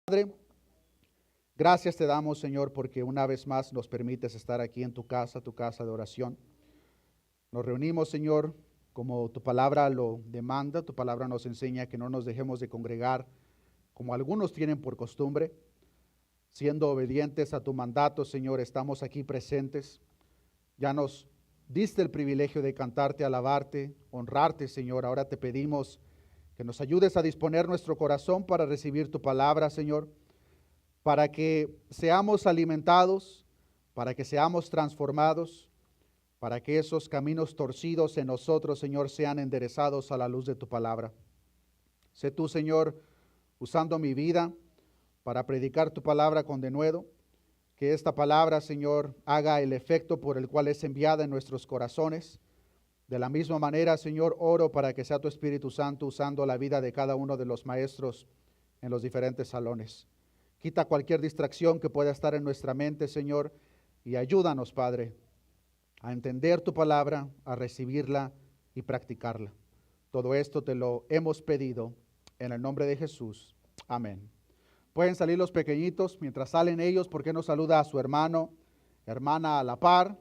Padre, gracias te damos, Señor, porque una vez más nos permites estar aquí en tu casa de oración. Nos reunimos, Señor, como tu palabra lo demanda. Tu palabra nos enseña que no nos dejemos de congregar como algunos tienen por costumbre. Siendo obedientes a tu mandato, Señor, estamos aquí presentes. Ya nos diste el privilegio de cantarte, alabarte, honrarte, Señor. Ahora te pedimos que nos ayudes a disponer nuestro corazón para recibir tu palabra, Señor, para que seamos alimentados, para que seamos transformados, para que esos caminos torcidos en nosotros, Señor, sean enderezados a la luz de tu palabra. Sé tú, Señor, usando mi vida para predicar tu palabra con denuedo, que esta palabra, Señor, haga el efecto por el cual es enviada en nuestros corazones. De la misma manera, Señor, oro para que sea tu Espíritu Santo usando la vida de cada uno de los maestros en los diferentes salones. Quita cualquier distracción que pueda estar en nuestra mente, Señor, y ayúdanos, Padre, a entender tu palabra, a recibirla y practicarla. Todo esto te lo hemos pedido en el nombre de Jesús. Amén. Pueden salir los pequeñitos. Mientras salen ellos, ¿por qué no saluda a su hermano, hermana a la par?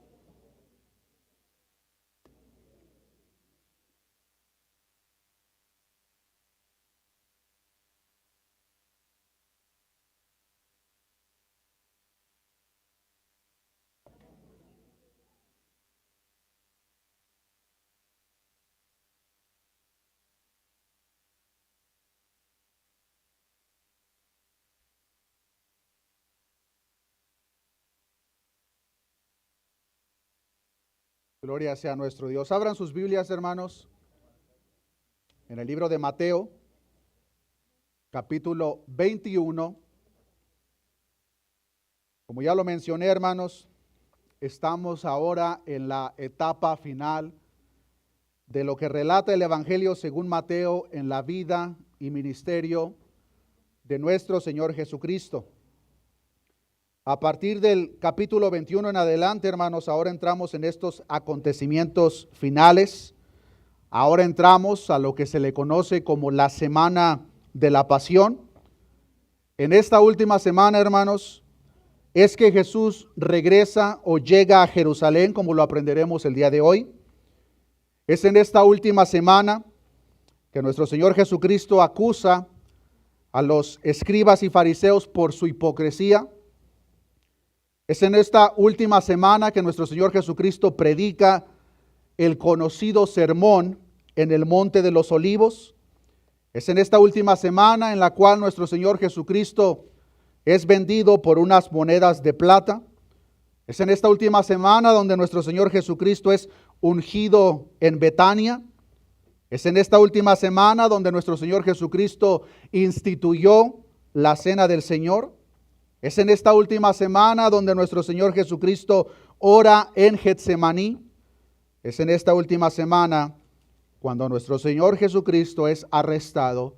Gloria sea nuestro Dios. Abran sus Biblias, hermanos, en el libro de Mateo, capítulo 21. Como ya lo mencioné, hermanos, estamos ahora en la etapa final de lo que relata el Evangelio según Mateo en la vida y ministerio de nuestro Señor Jesucristo. A partir del capítulo 21 en adelante, hermanos, ahora entramos en estos acontecimientos finales. Ahora entramos a lo que se le conoce como la Semana de la Pasión. En esta última semana, hermanos, es que Jesús regresa o llega a Jerusalén, como lo aprenderemos el día de hoy. Es en esta última semana que nuestro Señor Jesucristo acusa a los escribas y fariseos por su hipocresía. Es en esta última semana que nuestro Señor Jesucristo predica el conocido sermón en el Monte de los Olivos. Es en esta última semana en la cual nuestro Señor Jesucristo es vendido por unas monedas de plata. Es en esta última semana donde nuestro Señor Jesucristo es ungido en Betania. Es en esta última semana donde nuestro Señor Jesucristo instituyó la Cena del Señor. Es en esta última semana donde nuestro Señor Jesucristo ora en Getsemaní. Es en esta última semana cuando nuestro Señor Jesucristo es arrestado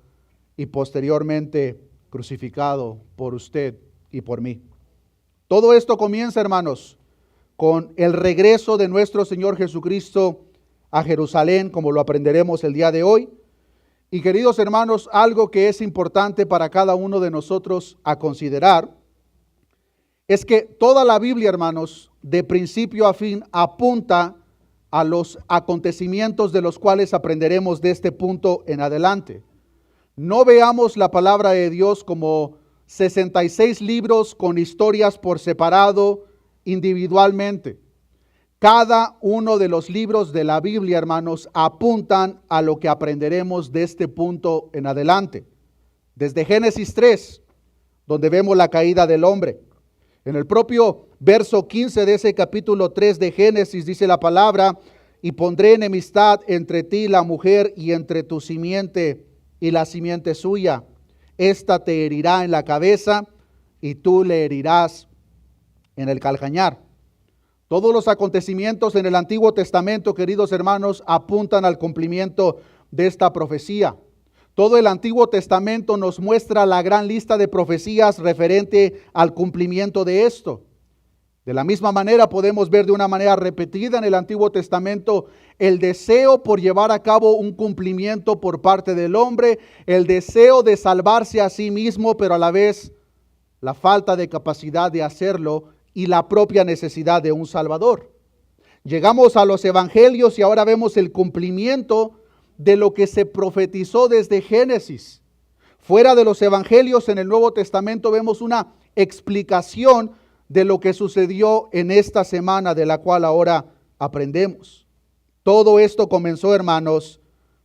y posteriormente crucificado por usted y por mí. Todo esto comienza, hermanos, con el regreso de nuestro Señor Jesucristo a Jerusalén, como lo aprenderemos el día de hoy. Y queridos hermanos, algo que es importante para cada uno de nosotros a considerar es que toda la Biblia, hermanos, de principio a fin, apunta a los acontecimientos de los cuales aprenderemos de este punto en adelante. No veamos la palabra de Dios como 66 libros con historias por separado, individualmente. Cada uno de los libros de la Biblia, hermanos, apuntan a lo que aprenderemos de este punto en adelante. Desde Génesis 3, donde vemos la caída del hombre. En el propio verso 15 de ese capítulo 3 de Génesis dice la palabra: y pondré enemistad entre ti y la mujer, y entre tu simiente y la simiente suya. Esta te herirá en la cabeza, y tú le herirás en el calcañar. Todos los acontecimientos en el Antiguo Testamento, queridos hermanos, apuntan al cumplimiento de esta profecía. Todo el Antiguo Testamento nos muestra la gran lista de profecías referente al cumplimiento de esto. De la misma manera podemos ver de una manera repetida en el Antiguo Testamento el deseo por llevar a cabo un cumplimiento por parte del hombre, el deseo de salvarse a sí mismo, pero a la vez la falta de capacidad de hacerlo y la propia necesidad de un Salvador. Llegamos a los evangelios y ahora vemos el cumplimiento de lo que se profetizó desde Génesis. Fuera de los evangelios, en el Nuevo Testamento vemos una explicación de lo que sucedió en esta semana, de la cual ahora aprendemos. Todo esto comenzó, hermanos,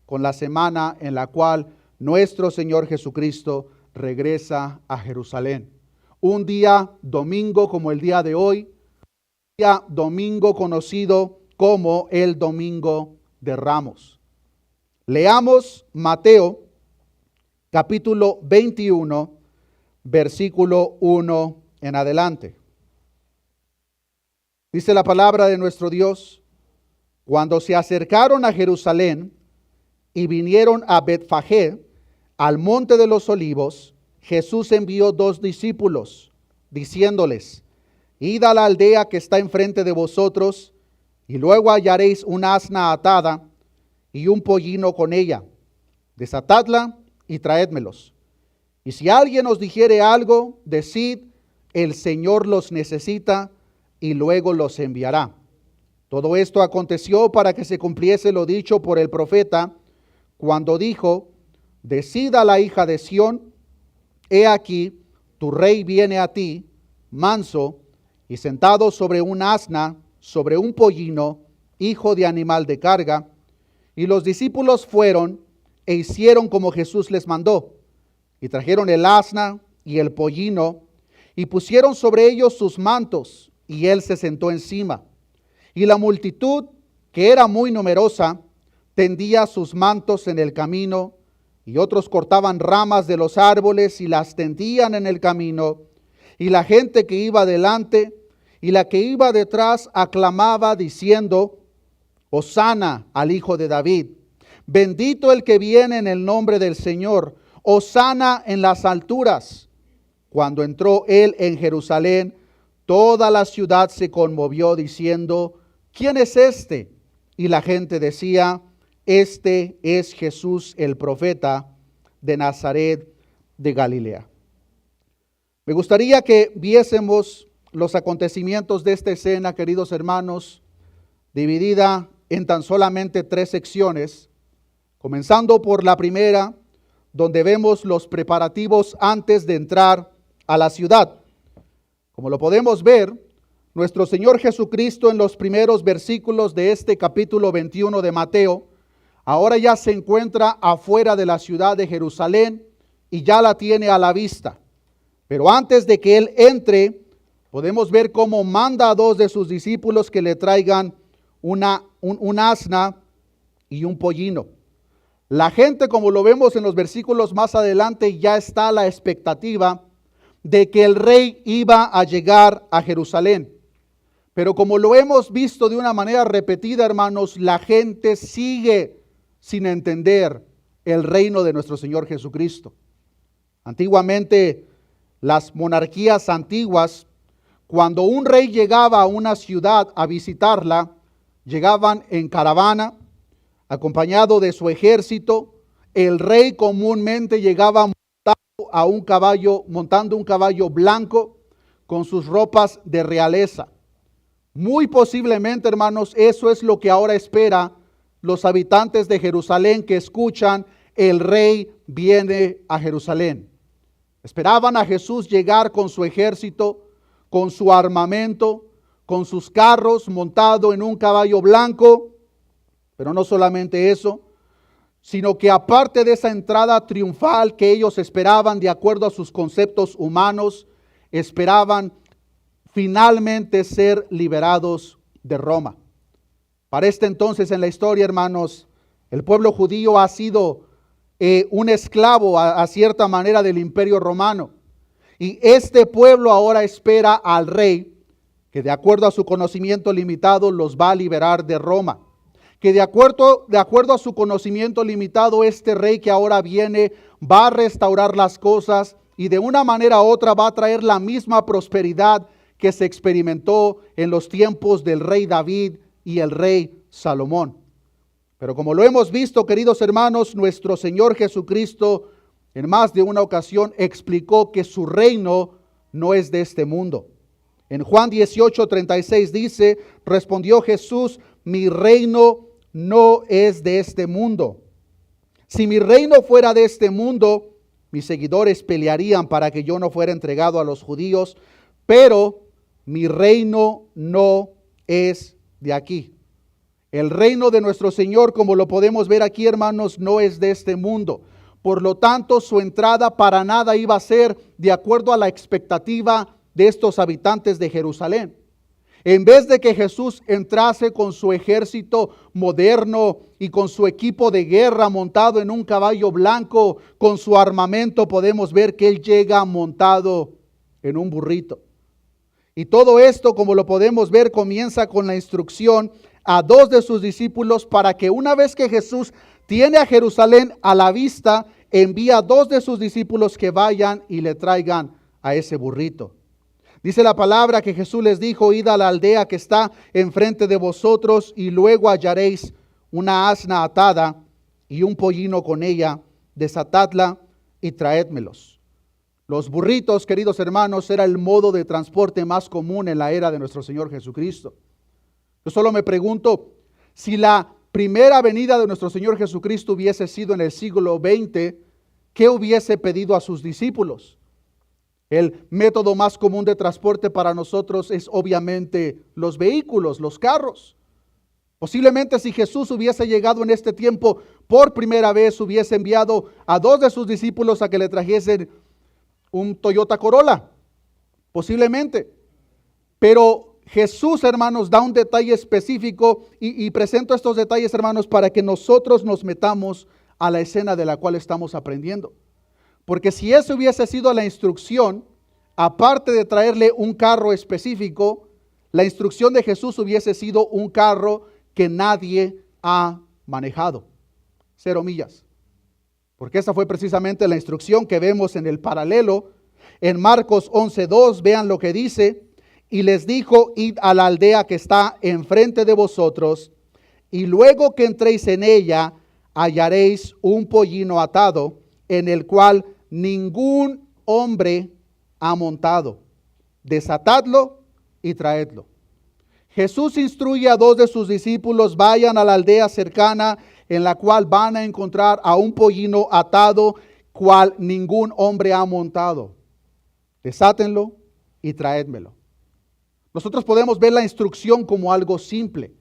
con la semana en la cual nuestro Señor Jesucristo regresa a Jerusalén. Un día domingo como el día de hoy, día domingo conocido como el Domingo de Ramos. Leamos Mateo capítulo 21, versículo 1 en adelante. Dice la palabra de nuestro Dios: cuando se acercaron a Jerusalén y vinieron a Betfagé, al monte de los olivos, Jesús envió 2 discípulos, diciéndoles: id a la aldea que está enfrente de vosotros, y luego hallaréis una asna atada y un pollino con ella. Desatadla y traédmelos. Y si alguien os dijere algo, decid: el Señor los necesita, y luego los enviará. Todo esto aconteció para que se cumpliese lo dicho por el profeta, cuando dijo: decid a la hija de Sión: he aquí, tu rey viene a ti, manso, y sentado sobre un asna, sobre un pollino, hijo de animal de carga. Y los discípulos fueron e hicieron como Jesús les mandó, y trajeron el asna y el pollino, y pusieron sobre ellos sus mantos, y él se sentó encima. Y la multitud, que era muy numerosa, tendía sus mantos en el camino, y otros cortaban ramas de los árboles y las tendían en el camino. Y la gente que iba delante y la que iba detrás aclamaba diciendo: Hosana al Hijo de David. Bendito el que viene en el nombre del Señor. Hosana en las alturas. Cuando entró él en Jerusalén, toda la ciudad se conmovió diciendo: ¿quién es este? Y la gente decía: este es Jesús el profeta de Nazaret de Galilea. Me gustaría que viésemos los acontecimientos de esta escena, queridos hermanos, dividida en tan solamente 3 secciones, comenzando por la primera, donde vemos los preparativos antes de entrar a la ciudad. Como lo podemos ver, nuestro Señor Jesucristo, en los primeros versículos de este capítulo 21 de Mateo, ahora ya se encuentra afuera de la ciudad de Jerusalén y ya la tiene a la vista. Pero antes de que Él entre, podemos ver cómo manda a 2 de sus discípulos que le traigan un asna y un pollino. La gente, como lo vemos en los versículos más adelante, ya está a la expectativa de que el rey iba a llegar a Jerusalén. Pero como lo hemos visto de una manera repetida, hermanos, la gente sigue sin entender el reino de nuestro Señor Jesucristo. Antiguamente, las monarquías antiguas, cuando un rey llegaba a una ciudad a visitarla, llegaban en caravana, acompañado de su ejército. El rey comúnmente llegaba montando un caballo blanco con sus ropas de realeza. Muy posiblemente, hermanos, eso es lo que ahora espera los habitantes de Jerusalén, que escuchan: el rey viene a Jerusalén. Esperaban a Jesús llegar con su ejército, con su armamento, con sus carros, montado en un caballo blanco. Pero no solamente eso, sino que aparte de esa entrada triunfal que ellos esperaban de acuerdo a sus conceptos humanos, esperaban finalmente ser liberados de Roma. Para este entonces en la historia, hermanos, el pueblo judío ha sido un esclavo a cierta manera del Imperio Romano. Y este pueblo ahora espera al rey que, de acuerdo a su conocimiento limitado, los va a liberar de Roma. Que de acuerdo a su conocimiento limitado, este rey que ahora viene va a restaurar las cosas y de una manera u otra va a traer la misma prosperidad que se experimentó en los tiempos del rey David y el rey Salomón. Pero como lo hemos visto, queridos hermanos, nuestro Señor Jesucristo en más de una ocasión explicó que su reino no es de este mundo. En Juan 18:36 dice, respondió Jesús, mi reino no es de este mundo. Si mi reino fuera de este mundo, mis seguidores pelearían para que yo no fuera entregado a los judíos, pero mi reino no es de aquí. El reino de nuestro Señor, como lo podemos ver aquí, hermanos, no es de este mundo. Por lo tanto, su entrada para nada iba a ser de acuerdo a la expectativa de estos habitantes de Jerusalén. En vez de que Jesús entrase con su ejército moderno y con su equipo de guerra montado en un caballo blanco, con su armamento, podemos ver que Él llega montado en un burrito. Y todo esto, como lo podemos ver, comienza con la instrucción a 2 de sus discípulos para que una vez que Jesús tiene a Jerusalén a la vista, envía a 2 de sus discípulos que vayan y le traigan a ese burrito. Dice la palabra que Jesús les dijo, id a la aldea que está enfrente de vosotros y luego hallaréis una asna atada y un pollino con ella, desatadla y traédmelos. Los burritos, queridos hermanos, era el modo de transporte más común en la era de nuestro Señor Jesucristo. Yo solo me pregunto, si la primera venida de nuestro Señor Jesucristo hubiese sido en el siglo XX, ¿qué hubiese pedido a sus discípulos? El método más común de transporte para nosotros es obviamente los vehículos, los carros. Posiblemente si Jesús hubiese llegado en este tiempo por primera vez, hubiese enviado a 2 de sus discípulos a que le trajesen un Toyota Corolla. Posiblemente. Pero Jesús, hermanos, da un detalle específico y presento estos detalles, hermanos, para que nosotros nos metamos a la escena de la cual estamos aprendiendo. Porque si eso hubiese sido la instrucción, aparte de traerle un carro específico, la instrucción de Jesús hubiese sido un carro que nadie ha manejado. 0 millas. Porque esa fue precisamente la instrucción que vemos en el paralelo. En Marcos 11:2, vean lo que dice. Y les dijo, id a la aldea que está enfrente de vosotros, y luego que entréis en ella, hallaréis un pollino atado, en el cual ningún hombre ha montado. Desatadlo y traedlo. Jesús instruye a 2 de sus discípulos, vayan a la aldea cercana, en la cual van a encontrar a un pollino atado, cual ningún hombre ha montado. Desátenlo y traédmelo. Nosotros podemos ver la instrucción como algo simple.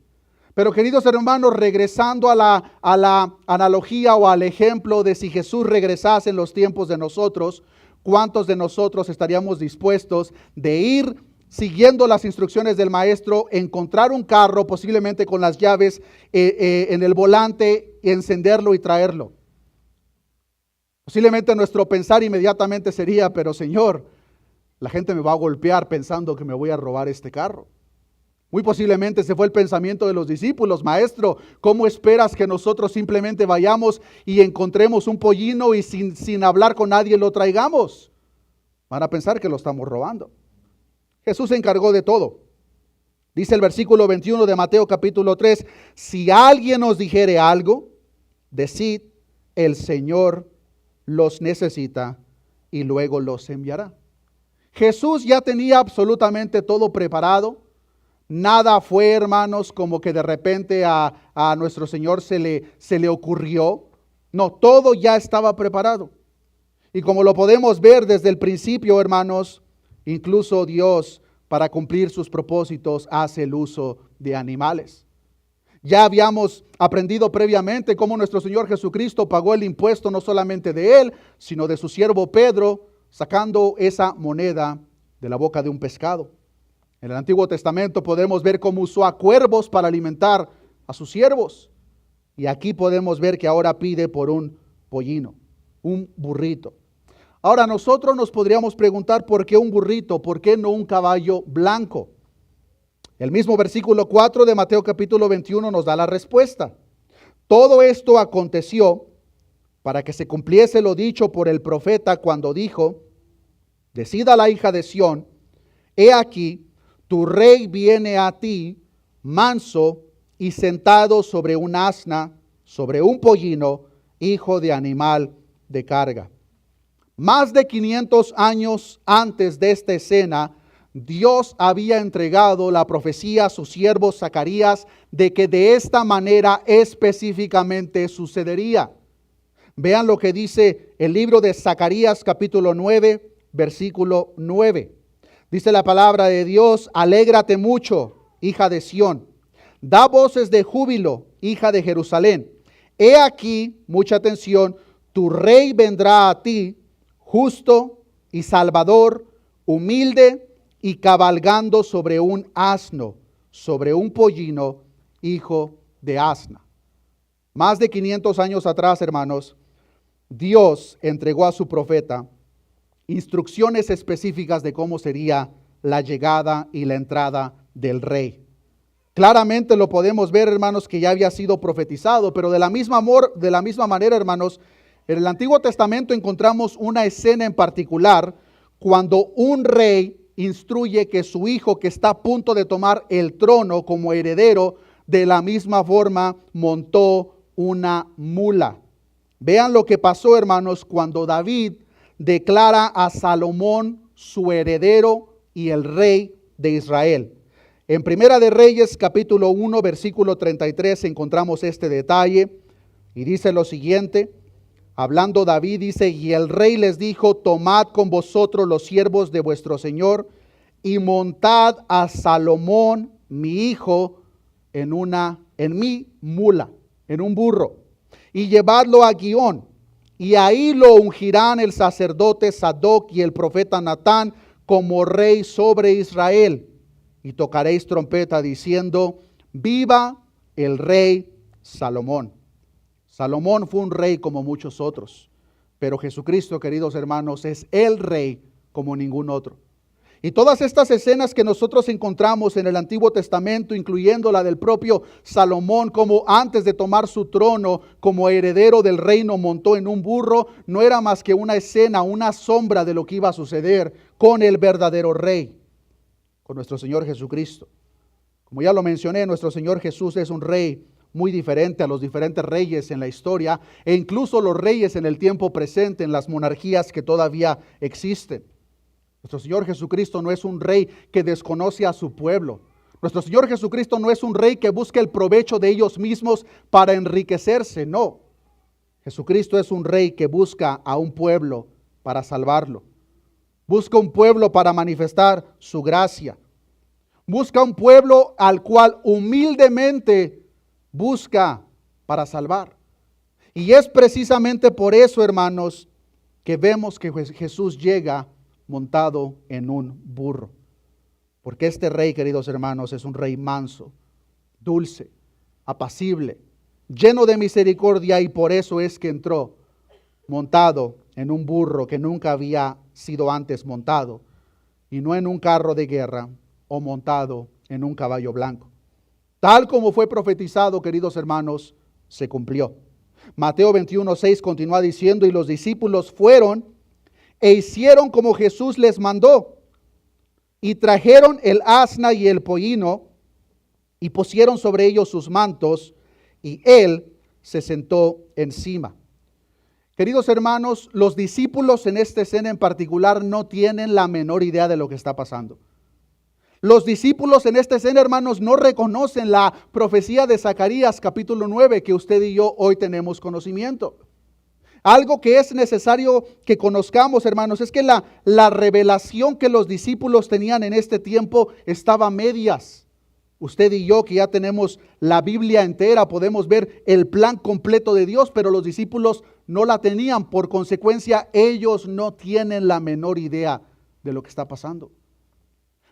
Pero queridos hermanos, regresando a la analogía o al ejemplo de si Jesús regresase en los tiempos de nosotros, ¿cuántos de nosotros estaríamos dispuestos de ir siguiendo las instrucciones del maestro, encontrar un carro posiblemente con las llaves en el volante, encenderlo y traerlo? Posiblemente nuestro pensar inmediatamente sería, pero Señor, la gente me va a golpear pensando que me voy a robar este carro. Muy posiblemente ese fue el pensamiento de los discípulos. Maestro, ¿cómo esperas que nosotros simplemente vayamos y encontremos un pollino y sin hablar con nadie lo traigamos? Van a pensar que lo estamos robando. Jesús se encargó de todo. Dice el versículo 21 de Mateo capítulo 3, si alguien os dijere algo, decid, el Señor los necesita y luego los enviará. Jesús ya tenía absolutamente todo preparado. Nada fue, hermanos, como que de repente a nuestro Señor se le ocurrió. No, todo ya estaba preparado. Y como lo podemos ver desde el principio, hermanos, incluso Dios, para cumplir sus propósitos, hace el uso de animales. Ya habíamos aprendido previamente cómo nuestro Señor Jesucristo pagó el impuesto no solamente de Él, sino de su siervo Pedro, sacando esa moneda de la boca de un pescado. En el Antiguo Testamento podemos ver cómo usó a cuervos para alimentar a sus siervos. Y aquí podemos ver que ahora pide por un pollino, un burrito. Ahora nosotros nos podríamos preguntar por qué un burrito, por qué no un caballo blanco. El mismo versículo 4 de Mateo capítulo 21 nos da la respuesta. Todo esto aconteció para que se cumpliese lo dicho por el profeta cuando dijo, decida la hija de Sión, he aquí, tu rey viene a ti, manso y sentado sobre un asna, sobre un pollino, hijo de animal de carga. Más de 500 años antes de esta escena, Dios había entregado la profecía a su siervo Zacarías de que de esta manera específicamente sucedería. Vean lo que dice el libro de Zacarías capítulo 9, versículo 9. Dice la palabra de Dios: alégrate mucho, hija de Sión. Da voces de júbilo, hija de Jerusalén. He aquí, mucha atención, tu rey vendrá a ti, justo y salvador, humilde y cabalgando sobre un asno, sobre un pollino, hijo de asna. Más de 500 años atrás, hermanos, Dios entregó a su profeta instrucciones específicas de cómo sería la llegada y la entrada del rey. Claramente lo podemos ver, hermanos, que ya había sido profetizado, pero de la misma manera, hermanos, en el Antiguo Testamento encontramos una escena en particular cuando un rey instruye que su hijo, que está a punto de tomar el trono como heredero, de la misma forma montó una mula. Vean lo que pasó, hermanos, cuando David declara a Salomón su heredero y el rey de Israel. En Primera de Reyes, capítulo 1, versículo 33, encontramos este detalle y dice lo siguiente. Hablando David, dice: y el rey les dijo: tomad con vosotros los siervos de vuestro señor y montad a Salomón, mi hijo, en mi mula, en un burro, y llevadlo a Gihón, y ahí lo ungirán el sacerdote Sadoc y el profeta Natán como rey sobre Israel. Y tocaréis trompeta diciendo: viva el rey Salomón. Salomón fue un rey como muchos otros, pero Jesucristo, queridos hermanos, es el rey como ningún otro. Y todas estas escenas que nosotros encontramos en el Antiguo Testamento, incluyendo la del propio Salomón, como antes de tomar su trono como heredero del reino montó en un burro, no era más que una escena, una sombra de lo que iba a suceder con el verdadero rey, con nuestro Señor Jesucristo. Como ya lo mencioné, nuestro Señor Jesús es un rey muy diferente a los diferentes reyes en la historia, e incluso los reyes en el tiempo presente, en las monarquías que todavía existen. Nuestro Señor Jesucristo no es un rey que desconoce a su pueblo. Nuestro Señor Jesucristo no es un rey que busca el provecho de ellos mismos para enriquecerse, no. Jesucristo es un rey que busca a un pueblo para salvarlo. Busca un pueblo para manifestar su gracia. Busca un pueblo al cual humildemente busca para salvar. Y es precisamente por eso, hermanos, que vemos que Jesús llega montado en un burro. Porque este rey, queridos hermanos, es un rey manso, dulce, apacible, lleno de misericordia, y por eso es que entró montado en un burro que nunca había sido antes montado, y no en un carro de guerra o montado en un caballo blanco. Tal como fue profetizado, queridos hermanos, se cumplió. Mateo 21:6 continúa diciendo: y los discípulos fueron e hicieron como Jesús les mandó, y trajeron el asna y el pollino, y pusieron sobre ellos sus mantos, y él se sentó encima. Queridos hermanos, los discípulos en esta escena en particular no tienen la menor idea de lo que está pasando. Los discípulos en esta escena, hermanos, no reconocen la profecía de Zacarías capítulo 9 que usted y yo hoy tenemos conocimiento. Algo que es necesario que conozcamos, hermanos, es que la revelación que los discípulos tenían en este tiempo estaba a medias. Usted y yo, que ya tenemos la Biblia entera, podemos ver el plan completo de Dios, pero los discípulos no la tenían. Por consecuencia, ellos no tienen la menor idea de lo que está pasando.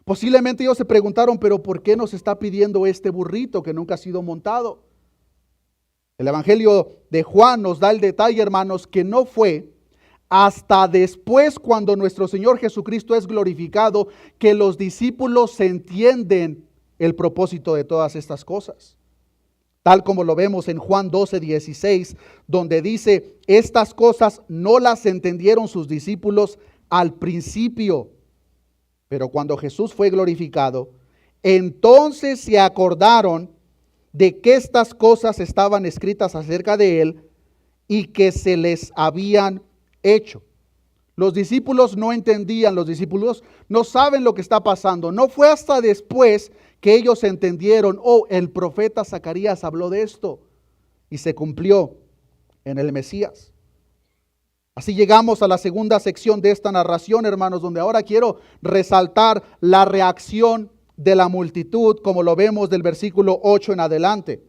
Posiblemente ellos se preguntaron: pero ¿por qué nos está pidiendo este burrito que nunca ha sido montado? El Evangelio de Juan nos da el detalle, hermanos, que no fue hasta después, cuando nuestro Señor Jesucristo es glorificado, que los discípulos entienden el propósito de todas estas cosas. Tal como lo vemos en Juan 12:16, donde dice: estas cosas no las entendieron sus discípulos al principio, pero cuando Jesús fue glorificado, entonces se acordaron de que estas cosas estaban escritas acerca de él y que se les habían hecho. Los discípulos no entendían, los discípulos no saben lo que está pasando. No fue hasta después que ellos entendieron, oh, el profeta Zacarías habló de esto y se cumplió en el Mesías. Así llegamos a la segunda sección de esta narración, hermanos, donde ahora quiero resaltar la reacción de la multitud, como lo vemos del versículo 8 en adelante.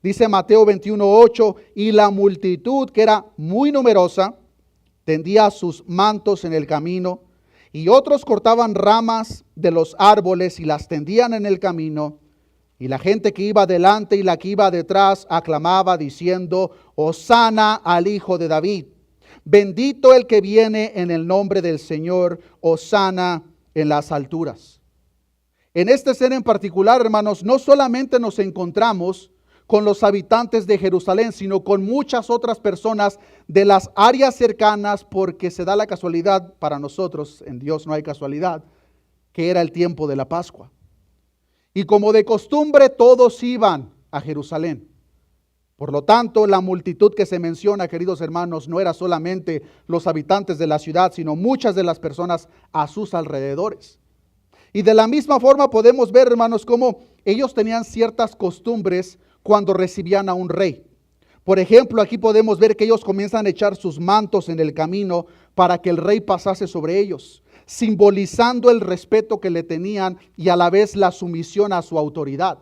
Dice Mateo 21:8, y la multitud, que era muy numerosa, tendía sus mantos en el camino, y otros cortaban ramas de los árboles y las tendían en el camino. Y la gente que iba delante y la que iba detrás aclamaba diciendo, Hosana al Hijo de David. Bendito el que viene en el nombre del Señor, Hosana en las alturas. En esta escena en particular, hermanos, no solamente nos encontramos con los habitantes de Jerusalén, sino con muchas otras personas de las áreas cercanas, porque se da la casualidad, para nosotros en Dios no hay casualidad, que era el tiempo de la Pascua. Y como de costumbre todos iban a Jerusalén. Por lo tanto, la multitud que se menciona, queridos hermanos, no era solamente los habitantes de la ciudad, sino muchas de las personas a sus alrededores. Y de la misma forma podemos ver, hermanos, cómo ellos tenían ciertas costumbres cuando recibían a un rey. Por ejemplo, aquí podemos ver que ellos comienzan a echar sus mantos en el camino para que el rey pasase sobre ellos, simbolizando el respeto que le tenían y a la vez la sumisión a su autoridad.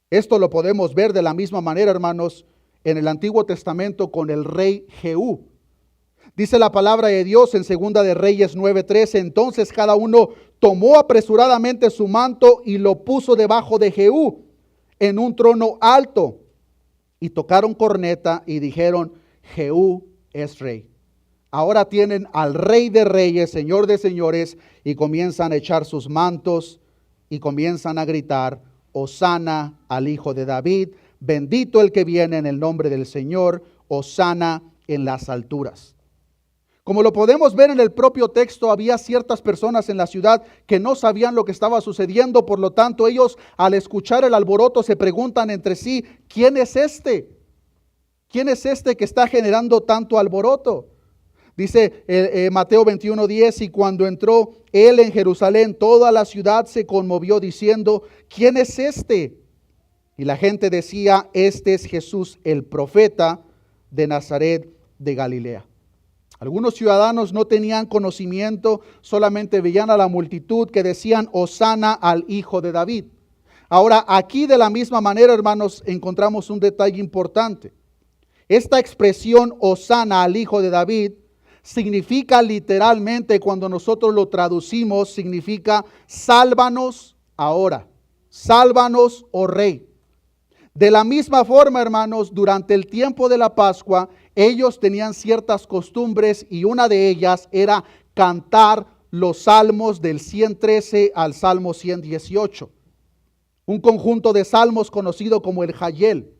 Esto lo podemos ver de la misma manera, hermanos, en el Antiguo Testamento con el rey Jehú. Dice la palabra de Dios en 2 de Reyes 9:13, entonces cada uno tomó apresuradamente su manto y lo puso debajo de Jehú en un trono alto. Y tocaron corneta y dijeron, Jehú es rey. Ahora tienen al Rey de Reyes, Señor de Señores, y comienzan a echar sus mantos y comienzan a gritar, Hosana al Hijo de David, bendito el que viene en el nombre del Señor, Hosana en las alturas. Como lo podemos ver en el propio texto, había ciertas personas en la ciudad que no sabían lo que estaba sucediendo, por lo tanto ellos al escuchar el alboroto se preguntan entre sí, ¿quién es este? ¿Quién es este que está generando tanto alboroto? Dice Mateo 21:10, y cuando entró él en Jerusalén, toda la ciudad se conmovió diciendo, ¿quién es este? Y la gente decía, este es Jesús, el profeta de Nazaret de Galilea. Algunos ciudadanos no tenían conocimiento, solamente veían a la multitud que decían, Hosana al Hijo de David. Ahora, aquí de la misma manera, hermanos, encontramos un detalle importante. Esta expresión, Hosana al Hijo de David, significa literalmente, cuando nosotros lo traducimos, significa sálvanos ahora, sálvanos, oh Rey. De la misma forma, hermanos, durante el tiempo de la Pascua, ellos tenían ciertas costumbres y una de ellas era cantar los salmos del 113 al Salmo 118. Un conjunto de salmos conocido como el Hayel.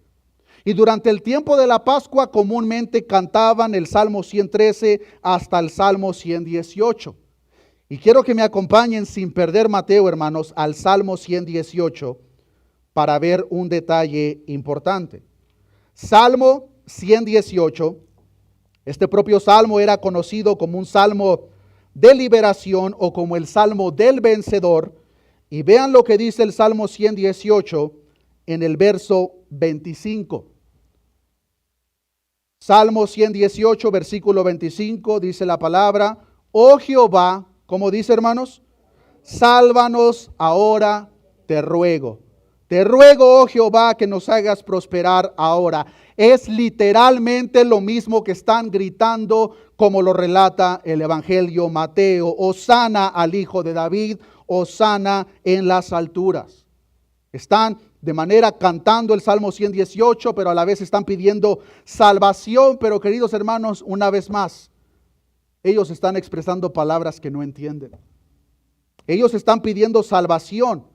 Y durante el tiempo de la Pascua comúnmente cantaban el Salmo 113 hasta el Salmo 118. Y quiero que me acompañen sin perder Mateo, hermanos, al Salmo 118 para ver un detalle importante. Salmo 118, este propio salmo era conocido como un salmo de liberación o como el salmo del vencedor. Y vean lo que dice el Salmo 118 en el verso 25. Salmo 118, versículo 25, dice la palabra, oh Jehová, ¿cómo dice, hermanos? Sálvanos ahora, te ruego. Te ruego, oh Jehová, que nos hagas prosperar ahora. Es literalmente lo mismo que están gritando, como lo relata el Evangelio Mateo. Hosana al Hijo de David, hosana en las alturas. Están de manera cantando el Salmo 118, pero a la vez están pidiendo salvación. Pero queridos hermanos, una vez más, ellos están expresando palabras que no entienden. Ellos están pidiendo salvación,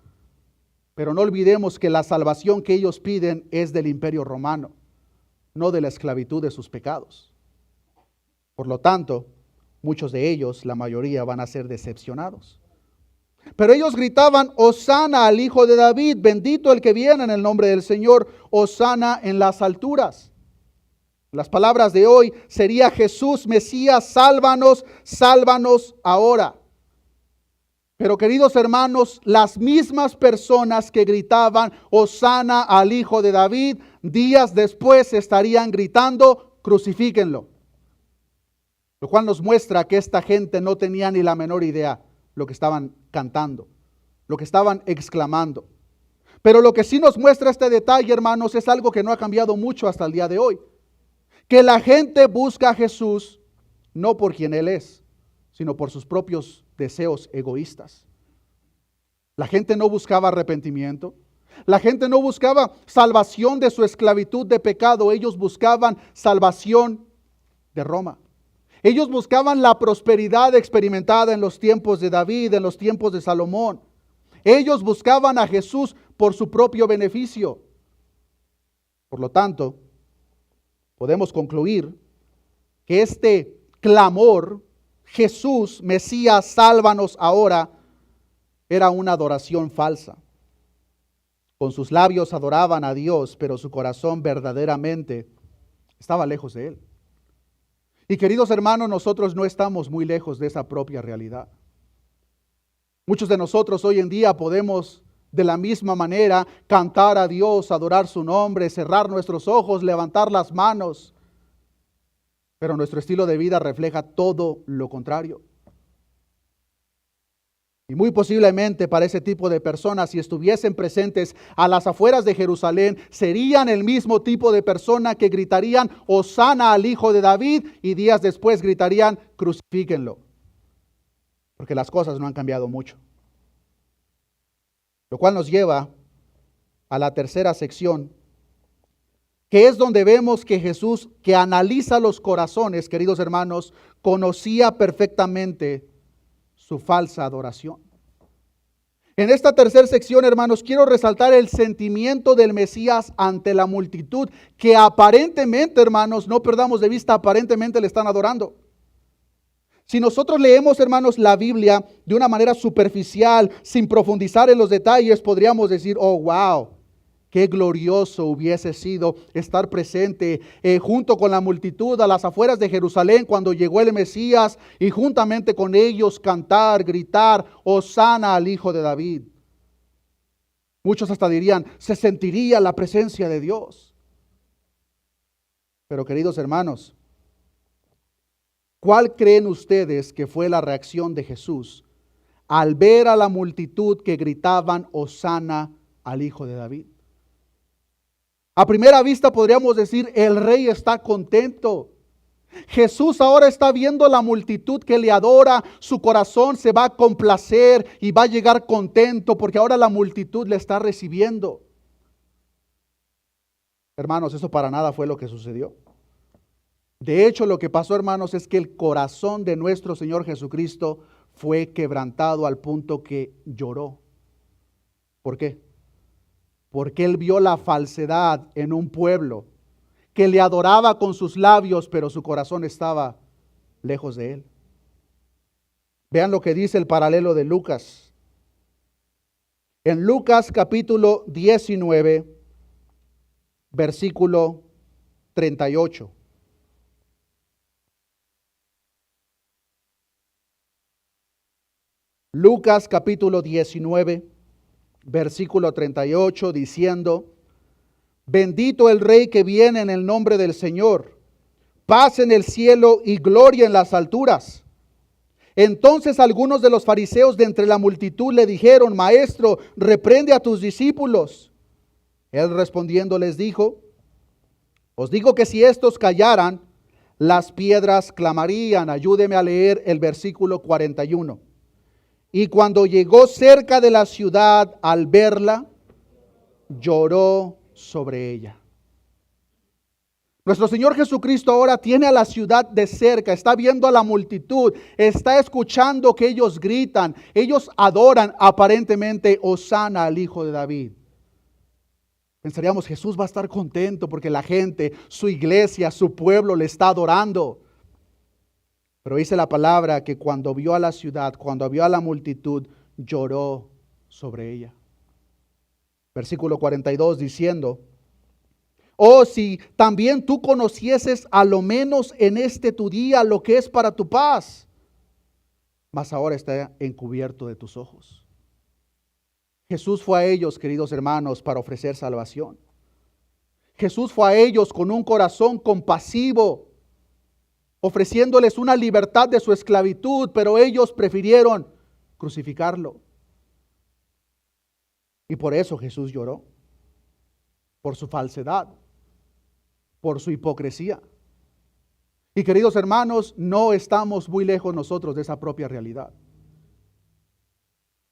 pero no olvidemos que la salvación que ellos piden es del Imperio Romano, no de la esclavitud de sus pecados. Por lo tanto, muchos de ellos, la mayoría, van a ser decepcionados. Pero ellos gritaban, hosana al Hijo de David, bendito el que viene en el nombre del Señor, hosana en las alturas. Las palabras de hoy sería: Jesús, Mesías, sálvanos, sálvanos ahora. Pero queridos hermanos, las mismas personas que gritaban Hosana al Hijo de David, días después estarían gritando: crucifíquenlo. Lo cual nos muestra que esta gente no tenía ni la menor idea lo que estaban cantando, lo que estaban exclamando. Pero lo que sí nos muestra este detalle, hermanos, es algo que no ha cambiado mucho hasta el día de hoy. Que la gente busca a Jesús no por quien Él es, sino por sus propios deseos egoístas. La gente no buscaba arrepentimiento. La gente no buscaba salvación de su esclavitud de pecado. Ellos buscaban salvación de Roma. Ellos buscaban la prosperidad experimentada en los tiempos de David, en los tiempos de Salomón. Ellos buscaban a Jesús por su propio beneficio. Por lo tanto, podemos concluir que este clamor, Jesús, Mesías, sálvanos ahora, era una adoración falsa. Con sus labios adoraban a Dios, pero su corazón verdaderamente estaba lejos de Él. Y queridos hermanos, nosotros no estamos muy lejos de esa propia realidad. Muchos de nosotros hoy en día podemos de la misma manera cantar a Dios, adorar su nombre, cerrar nuestros ojos, levantar las manos, pero nuestro estilo de vida refleja todo lo contrario. Y muy posiblemente para ese tipo de personas, si estuviesen presentes a las afueras de Jerusalén, serían el mismo tipo de persona que gritarían Hosana al Hijo de David y días después gritarían crucifíquenlo. Porque las cosas no han cambiado mucho. Lo cual nos lleva a la tercera sección, que es donde vemos que Jesús, que analiza los corazones, queridos hermanos, conocía perfectamente su falsa adoración. En esta tercera sección, hermanos, quiero resaltar el sentimiento del Mesías ante la multitud, que aparentemente, hermanos, no perdamos de vista, aparentemente le están adorando. Si nosotros leemos, hermanos, la Biblia de una manera superficial, sin profundizar en los detalles, podríamos decir: oh, wow, qué glorioso hubiese sido estar presente junto con la multitud a las afueras de Jerusalén cuando llegó el Mesías y juntamente con ellos cantar, gritar, Hosana al Hijo de David. Muchos hasta dirían: se sentiría la presencia de Dios. Pero queridos hermanos, ¿cuál creen ustedes que fue la reacción de Jesús al ver a la multitud que gritaban Hosana al Hijo de David? A primera vista podríamos decir: el rey está contento. Jesús ahora está viendo la multitud que le adora, su corazón se va a complacer y va a llegar contento porque ahora la multitud le está recibiendo. Hermanos, eso para nada fue lo que sucedió. De hecho, lo que pasó, hermanos, es que el corazón de nuestro Señor Jesucristo fue quebrantado al punto que lloró. ¿Por qué? Porque Él vio la falsedad en un pueblo que le adoraba con sus labios, pero su corazón estaba lejos de Él. Vean lo que dice el paralelo de Lucas. En Lucas capítulo 19, versículo 38. Lucas capítulo 19, versículo 38, diciendo: bendito el Rey que viene en el nombre del Señor, paz en el cielo y gloria en las alturas. Entonces algunos de los fariseos de entre la multitud le dijeron: Maestro, reprende a tus discípulos. Él respondiendo les dijo: os digo que si estos callaran, las piedras clamarían. Ayúdeme a leer el versículo 41. Y cuando llegó cerca de la ciudad, al verla, lloró sobre ella. Nuestro Señor Jesucristo ahora tiene a la ciudad de cerca, está viendo a la multitud, está escuchando que ellos gritan, ellos adoran aparentemente Hosana al Hijo de David. Pensaríamos: Jesús va a estar contento porque la gente, su iglesia, su pueblo le está adorando. Pero dice la palabra que cuando vio a la ciudad, cuando vio a la multitud, lloró sobre ella. Versículo 42 diciendo: Oh, si también tú conocieses a lo menos en este tu día lo que es para tu paz, mas ahora está encubierto de tus ojos. Jesús fue a ellos, queridos hermanos, para ofrecer salvación. Jesús fue a ellos con un corazón compasivo, ofreciéndoles una libertad de su esclavitud, pero ellos prefirieron crucificarlo. Y por eso Jesús lloró, por su falsedad, por su hipocresía. Y queridos hermanos, no estamos muy lejos nosotros de esa propia realidad.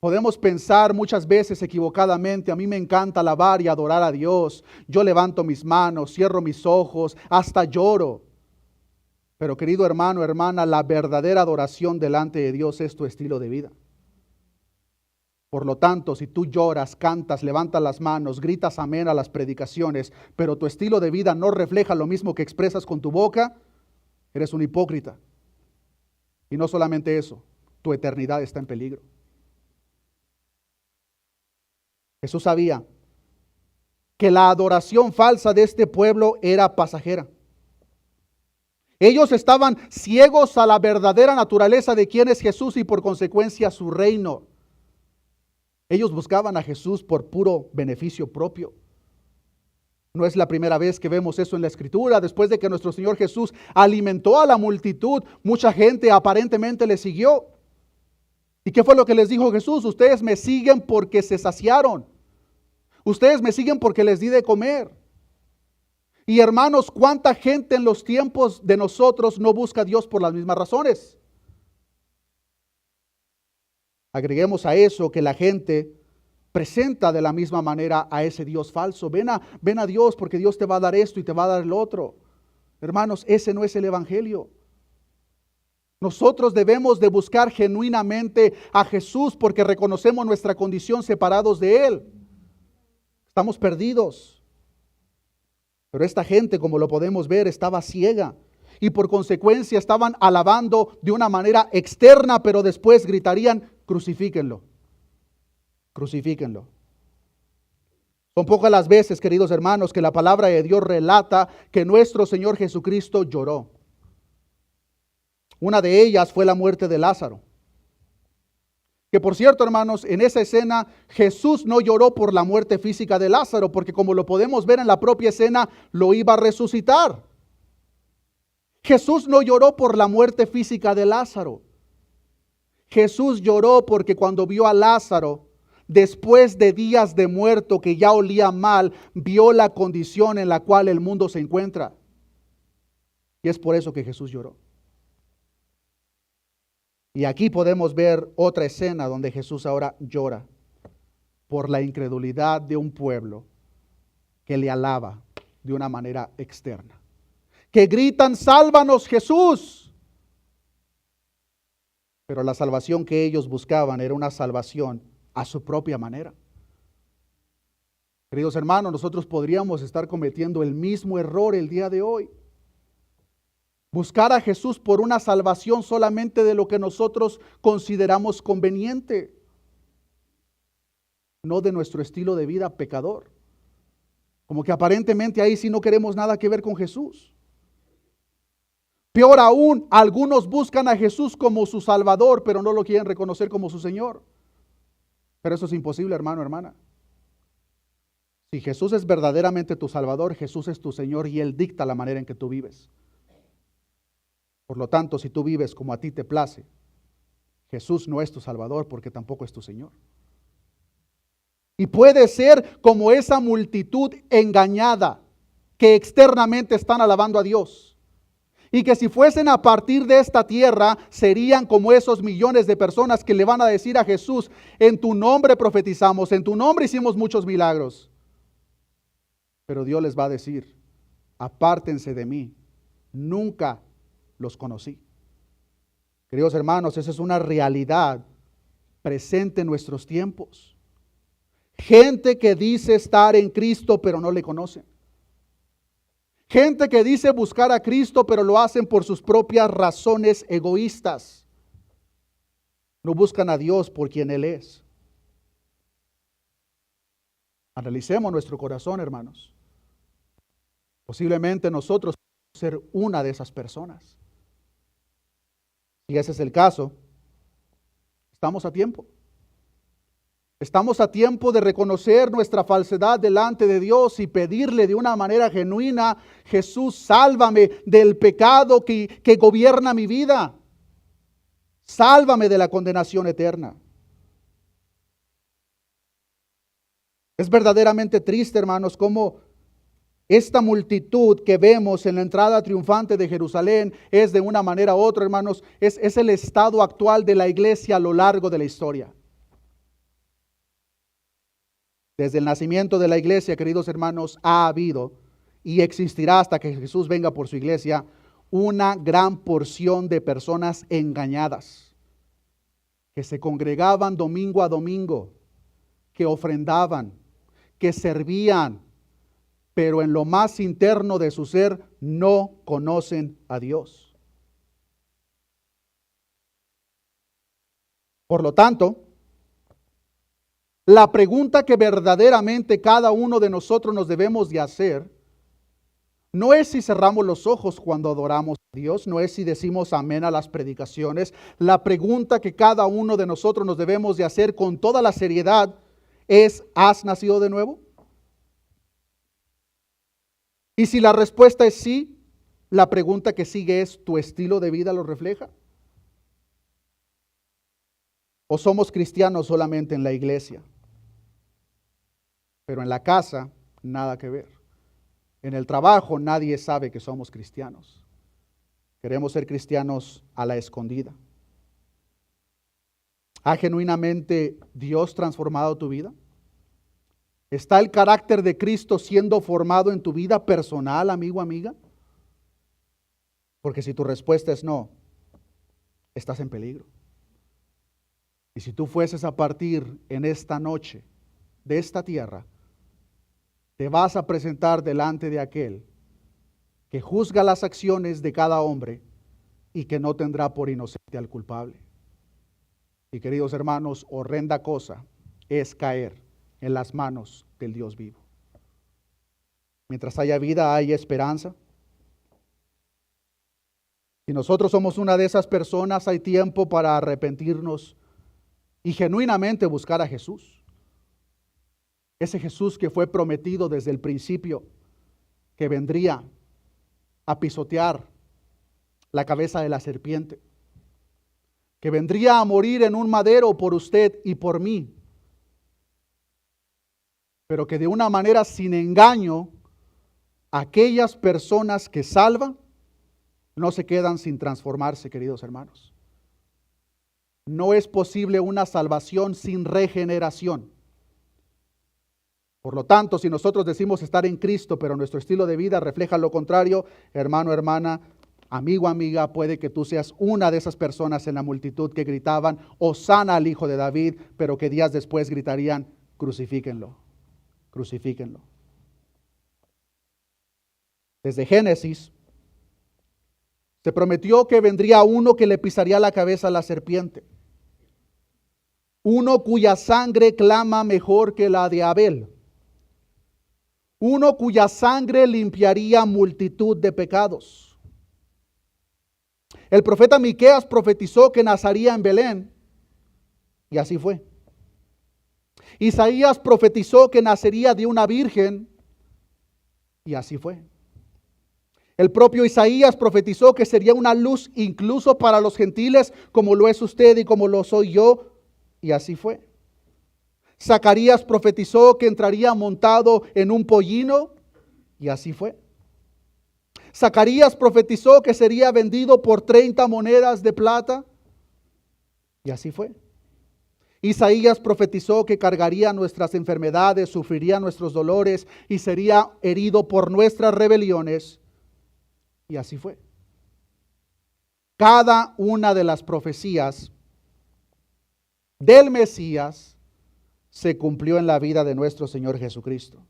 Podemos pensar muchas veces equivocadamente: a mí me encanta alabar y adorar a Dios. Yo levanto mis manos, cierro mis ojos, hasta lloro. Pero querido hermano, hermana, la verdadera adoración delante de Dios es tu estilo de vida. Por lo tanto, si tú lloras, cantas, levantas las manos, gritas amén a las predicaciones, pero tu estilo de vida no refleja lo mismo que expresas con tu boca, eres un hipócrita. Y no solamente eso, tu eternidad está en peligro. Jesús sabía que la adoración falsa de este pueblo era pasajera. Ellos estaban ciegos a la verdadera naturaleza de quién es Jesús y por consecuencia su reino. Ellos buscaban a Jesús por puro beneficio propio. No es la primera vez que vemos eso en la Escritura. Después de que nuestro Señor Jesús alimentó a la multitud, mucha gente aparentemente le siguió. ¿Y qué fue lo que les dijo Jesús? Ustedes me siguen porque se saciaron. Ustedes me siguen porque les di de comer. Y hermanos, ¿cuánta gente en los tiempos de nosotros no busca a Dios por las mismas razones? Agreguemos a eso que la gente presenta de la misma manera a ese Dios falso. Ven a Dios porque Dios te va a dar esto y te va a dar el otro. Hermanos, ese no es el evangelio. Nosotros debemos de buscar genuinamente a Jesús porque reconocemos nuestra condición separados de Él. Estamos perdidos. Pero esta gente, como lo podemos ver, estaba ciega y por consecuencia estaban alabando de una manera externa, pero después gritarían: crucifíquenlo, crucifíquenlo. Son pocas las veces, queridos hermanos, que la palabra de Dios relata que nuestro Señor Jesucristo lloró. Una de ellas fue la muerte de Lázaro. Que por cierto, hermanos, en esa escena Jesús no lloró por la muerte física de Lázaro, porque como lo podemos ver en la propia escena, lo iba a resucitar. Jesús no lloró por la muerte física de Lázaro. Jesús lloró porque cuando vio a Lázaro, después de días de muerto que ya olía mal, vio la condición en la cual el mundo se encuentra. Y es por eso que Jesús lloró. Y aquí podemos ver otra escena donde Jesús ahora llora por la incredulidad de un pueblo que le alaba de una manera externa. Que gritan: sálvanos, Jesús. Pero la salvación que ellos buscaban era una salvación a su propia manera. Queridos hermanos, nosotros podríamos estar cometiendo el mismo error el día de hoy. Buscar a Jesús por una salvación solamente de lo que nosotros consideramos conveniente, no de nuestro estilo de vida pecador. Como que aparentemente ahí sí no queremos nada que ver con Jesús. Peor aún, algunos buscan a Jesús como su Salvador, pero no lo quieren reconocer como su Señor. Pero eso es imposible, hermano, hermana. Si Jesús es verdaderamente tu Salvador, Jesús es tu Señor y Él dicta la manera en que tú vives. Por lo tanto, si tú vives como a ti te place, Jesús no es tu Salvador porque tampoco es tu Señor. Y puede ser como esa multitud engañada que externamente están alabando a Dios. Y que si fuesen a partir de esta tierra, serían como esos millones de personas que le van a decir a Jesús: en tu nombre profetizamos, en tu nombre hicimos muchos milagros. Pero Dios les va a decir: apártense de mí, nunca los conocí. Queridos hermanos, esa es una realidad presente en nuestros tiempos. Gente que dice estar en Cristo, pero no le conocen. Gente que dice buscar a Cristo, pero lo hacen por sus propias razones egoístas. No buscan a Dios por quien Él es. Analicemos nuestro corazón, hermanos. Posiblemente nosotros podemos ser una de esas personas. Si ese es el caso, estamos a tiempo. Estamos a tiempo de reconocer nuestra falsedad delante de Dios y pedirle de una manera genuina: Jesús, sálvame del pecado que gobierna mi vida. Sálvame de la condenación eterna. Es verdaderamente triste, hermanos, cómo esta multitud que vemos en la entrada triunfante de Jerusalén es de una manera u otra, hermanos, es el estado actual de la iglesia a lo largo de la historia. Desde el nacimiento de la iglesia, queridos hermanos, ha habido y existirá hasta que Jesús venga por su iglesia una gran porción de personas engañadas, que se congregaban domingo a domingo, que ofrendaban, que servían, pero en lo más interno de su ser no conocen a Dios. Por lo tanto, la pregunta que verdaderamente cada uno de nosotros nos debemos de hacer no es si cerramos los ojos cuando adoramos a Dios, no es si decimos amén a las predicaciones. La pregunta que cada uno de nosotros nos debemos de hacer con toda la seriedad es: ¿has nacido de nuevo? Y si la respuesta es sí, la pregunta que sigue es: ¿tu estilo de vida lo refleja? ¿O somos cristianos solamente en la iglesia? Pero en la casa, nada que ver. En el trabajo, nadie sabe que somos cristianos. Queremos ser cristianos a la escondida. ¿Ha genuinamente Dios transformado tu vida? ¿Está el carácter de Cristo siendo formado en tu vida personal, amigo, amiga? Porque si tu respuesta es no, estás en peligro. Y si tú fueses a partir en esta noche de esta tierra, te vas a presentar delante de aquel que juzga las acciones de cada hombre y que no tendrá por inocente al culpable. Y queridos hermanos, horrenda cosa es caer en las manos del Dios vivo. Mientras haya vida, hay esperanza. Si nosotros somos una de esas personas, hay tiempo para arrepentirnos y genuinamente buscar a Jesús. Ese Jesús que fue prometido desde el principio, que vendría a pisotear la cabeza de la serpiente, que vendría a morir en un madero por usted y por mí, pero que de una manera sin engaño, aquellas personas que salvan no se quedan sin transformarse, queridos hermanos. No es posible una salvación sin regeneración. Por lo tanto, si nosotros decimos estar en Cristo, pero nuestro estilo de vida refleja lo contrario, hermano, hermana, amigo, amiga, puede que tú seas una de esas personas en la multitud que gritaban: Hosana al Hijo de David, pero que días después gritarían: crucifíquenlo, crucifíquenlo. Desde Génesis se prometió que vendría uno que le pisaría la cabeza a la serpiente, uno cuya sangre clama mejor que la de Abel, uno cuya sangre limpiaría multitud de pecados. El profeta Miqueas profetizó que nacería en Belén, y así fue. Isaías profetizó que nacería de una virgen, y así fue. El propio Isaías profetizó que sería una luz incluso para los gentiles, como lo es usted y como lo soy yo, y así fue. Zacarías profetizó que entraría montado en un pollino, y así fue. Zacarías profetizó que sería vendido por 30 monedas de plata, y así fue. Isaías profetizó que cargaría nuestras enfermedades, sufriría nuestros dolores y sería herido por nuestras rebeliones, y así fue. Cada una de las profecías del Mesías se cumplió en la vida de nuestro Señor Jesucristo.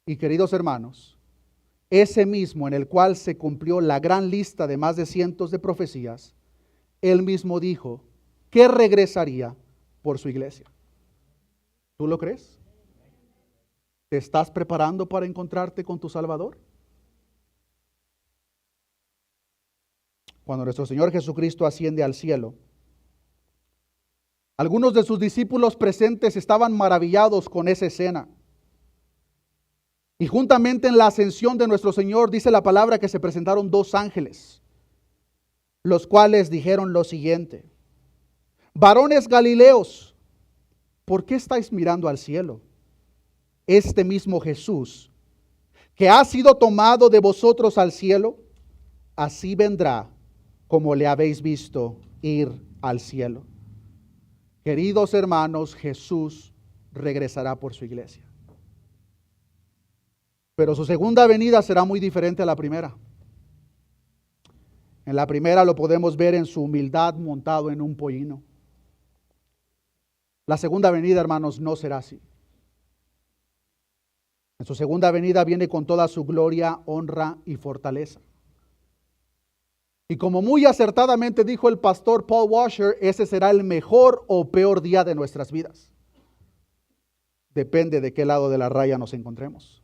Y queridos hermanos, ese mismo en el cual se cumplió la gran lista de más de cientos de profecías, él mismo dijo que regresaría por su iglesia. ¿Tú lo crees? ¿Te estás preparando para encontrarte con tu Salvador? Cuando nuestro Señor Jesucristo asciende al cielo, algunos de sus discípulos presentes estaban maravillados con esa escena. Y juntamente en la ascensión de nuestro Señor, dice la palabra que se presentaron dos ángeles, los cuales dijeron lo siguiente: varones Galileos, ¿por qué estáis mirando al cielo? Este mismo Jesús, que ha sido tomado de vosotros al cielo, así vendrá como le habéis visto ir al cielo. Queridos hermanos, Jesús regresará por su iglesia. Pero su segunda venida será muy diferente a la primera. En la primera lo podemos ver en su humildad montado en un pollino. La segunda venida, hermanos, no será así. En su segunda venida viene con toda su gloria, honra y fortaleza. Y como muy acertadamente dijo el pastor Paul Washer, ese será el mejor o peor día de nuestras vidas. Depende de qué lado de la raya nos encontremos.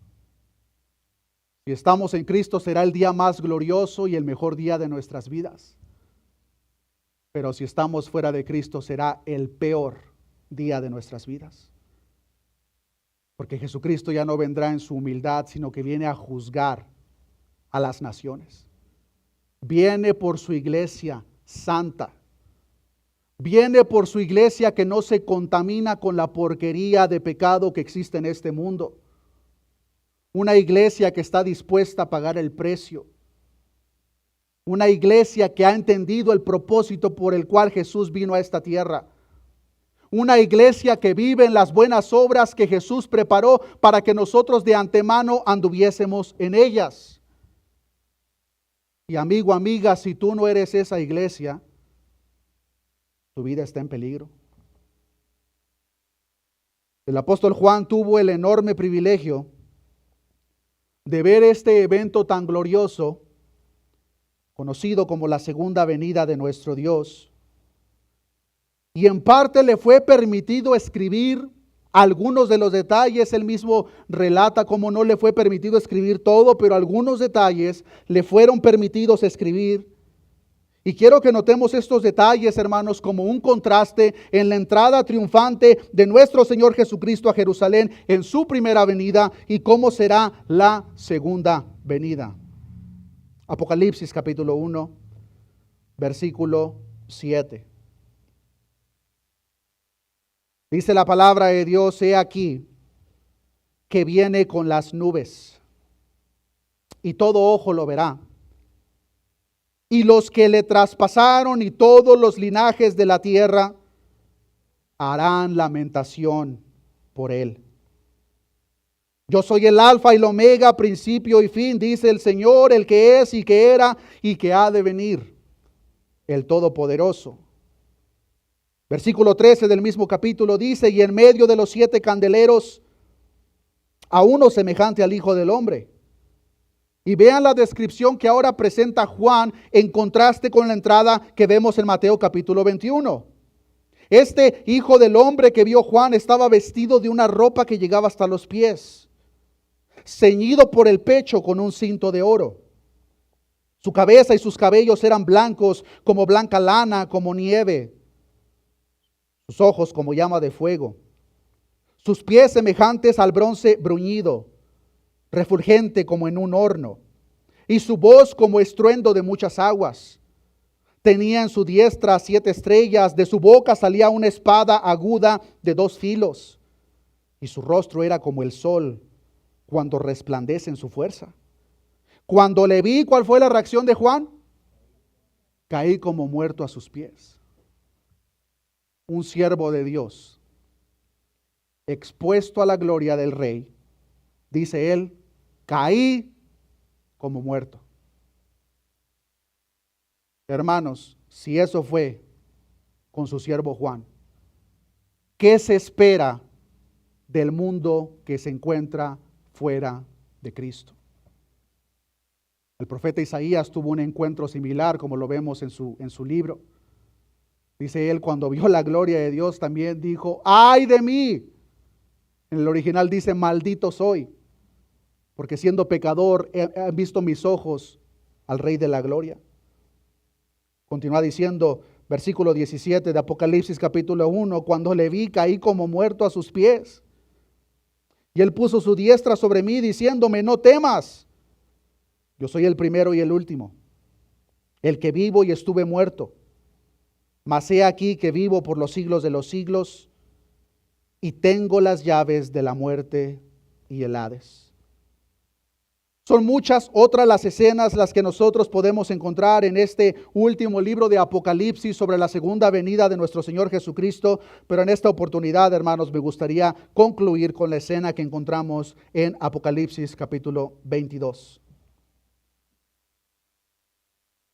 Si estamos en Cristo, será el día más glorioso y el mejor día de nuestras vidas. Pero si estamos fuera de Cristo, será el peor día de nuestras vidas. Porque Jesucristo ya no vendrá en su humildad, sino que viene a juzgar a las naciones. Viene por su iglesia santa. Viene por su iglesia que no se contamina con la porquería de pecado que existe en este mundo. Una iglesia que está dispuesta a pagar el precio. Una iglesia que ha entendido el propósito por el cual Jesús vino a esta tierra. Una iglesia que vive en las buenas obras que Jesús preparó para que nosotros de antemano anduviésemos en ellas. Y amigo, amiga, si tú no eres esa iglesia, tu vida está en peligro. El apóstol Juan tuvo el enorme privilegio de ver este evento tan glorioso, conocido como la segunda venida de nuestro Dios. Y en parte le fue permitido escribir algunos de los detalles. Él mismo relata cómo no le fue permitido escribir todo, pero algunos detalles le fueron permitidos escribir. Y quiero que notemos estos detalles, hermanos, como un contraste en la entrada triunfante de nuestro Señor Jesucristo a Jerusalén en su primera venida y cómo será la segunda venida. Apocalipsis capítulo 1, versículo 7. Dice la palabra de Dios: he aquí que viene con las nubes, y todo ojo lo verá. Y los que le traspasaron y todos los linajes de la tierra harán lamentación por él. Yo soy el alfa y el omega, principio y fin, dice el Señor, el que es y que era y que ha de venir, el Todopoderoso. Versículo 13 del mismo capítulo dice: y en medio de los 7 candeleros a uno semejante al Hijo del Hombre. Y vean la descripción que ahora presenta Juan en contraste con la entrada que vemos en Mateo capítulo 21. Este Hijo del Hombre que vio Juan estaba vestido de una ropa que llegaba hasta los pies, ceñido por el pecho con un cinto de oro. Su cabeza y sus cabellos eran blancos como blanca lana, como nieve. Sus ojos como llama de fuego. Sus pies semejantes al bronce bruñido, refulgente como en un horno. Y su voz como estruendo de muchas aguas. Tenía en su diestra 7 estrellas. De su boca salía una espada aguda de 2 filos. Y su rostro era como el sol cuando resplandece en su fuerza. Cuando le vi, ¿cuál fue la reacción de Juan? Caí como muerto a sus pies. Un siervo de Dios, expuesto a la gloria del Rey, dice él: caí como muerto. Hermanos, si eso fue con su siervo Juan, ¿qué se espera del mundo que se encuentra fuera de Cristo? El profeta Isaías tuvo un encuentro similar, como lo vemos en su libro. Dice él, cuando vio la gloria de Dios, también dijo: ¡ay de mí! En el original dice, maldito soy, porque siendo pecador he visto mis ojos al Rey de la Gloria. Continúa diciendo, versículo 17 de Apocalipsis capítulo 1, cuando le vi caí como muerto a sus pies. Y él puso su diestra sobre mí diciéndome, no temas, yo soy el primero y el último, el que vivo y estuve muerto. Mas he aquí que vivo por los siglos de los siglos y tengo las llaves de la muerte y el Hades. Son muchas otras las escenas las que nosotros podemos encontrar en este último libro de Apocalipsis sobre la segunda venida de nuestro Señor Jesucristo, pero en esta oportunidad, hermanos, me gustaría concluir con la escena que encontramos en Apocalipsis capítulo 22.